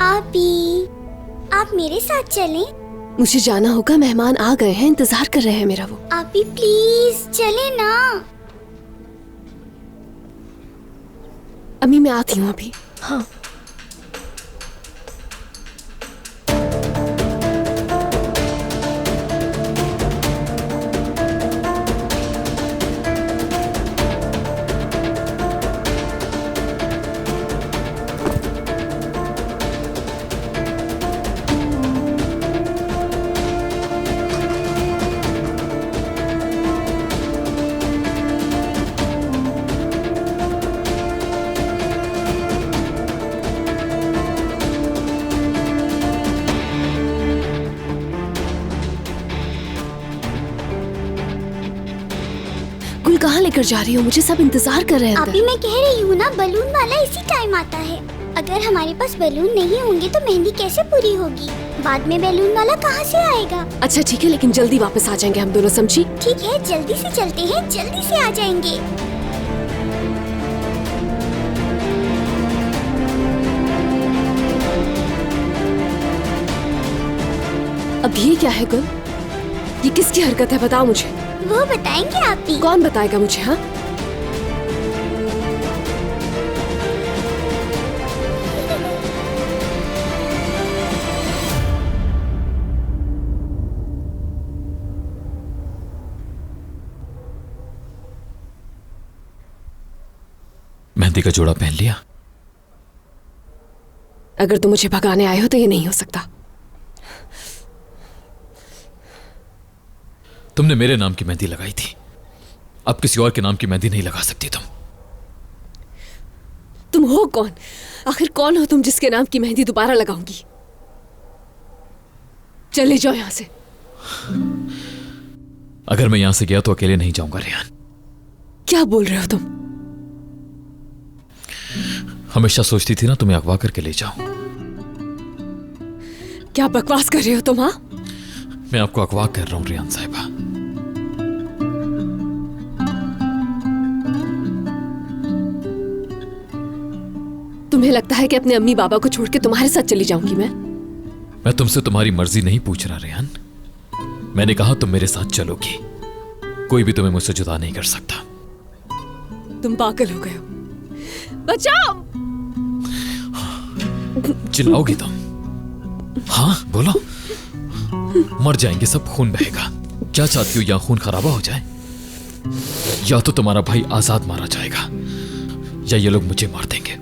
आपी, आप मेरे साथ चलें? मुझे जाना होगा, मेहमान आ गए हैं, इंतजार कर रहे हैं मेरा वो। आपी प्लीज चले ना। अम्मी मैं आती हूँ अभी। हाँ गुल कहाँ लेकर जा रही हो? मुझे सब इंतजार कर रहे हैं अंदर। अभी मैं कह रही हूँ ना, बलून वाला इसी टाइम आता है। अगर हमारे पास बलून नहीं होंगे तो मेहंदी कैसे पूरी होगी? बाद में बलून वाला कहाँ से आएगा? अच्छा ठीक है, लेकिन जल्दी वापस आ जाएंगे हम दोनों, समझी? ठीक है, जल्दी से चलते हैं, जल्दी से आ जाएंगे। अब ये क्या है गुल? ये किसकी हरकत है, बताओ मुझे। वो बताएंगे आपी। कौन बताएगा मुझे? हाँ मेहंदी का जोड़ा पहन लिया? अगर तुम मुझे भगाने आए हो तो ये नहीं हो सकता। तुमने मेरे नाम की मेहंदी लगाई थी, अब किसी और के नाम की मेहंदी नहीं लगा सकती तुम हो कौन? आखिर कौन हो तुम जिसके नाम की मेहंदी दोबारा लगाऊंगी? चले जाओ यहां से। अगर मैं यहां से गया तो अकेले नहीं जाऊंगा रेहान। क्या बोल रहे हो तुम? हमेशा सोचती थी ना तुम्हें अगवा करके ले जाऊं। क्या बकवास कर रहे हो तुम? हाँ मैं आपको अगवा कर रहा हूं रेहान साहिबा। तुम्हें लगता है कि अपने अम्मी बाबा को छोड़ के तुम्हारे साथ चली जाऊंगी मैं तुमसे तुम्हारी मर्जी नहीं पूछ रहा रेहान। मैंने कहा तुम मेरे साथ चलोगी। कोई भी तुम्हें मुझसे जुदा नहीं कर सकता। तुम पागल हो गए हो। बचाओ! चिल्लाओगी तुम? हाँ बोलो। मर जाएंगे सब, खून बहेगा। क्या चाहती हो, या खून खराबा हो जाए, या तो तुम्हारा भाई आजाद मारा जाएगा, या ये लोग मुझे मार देंगे।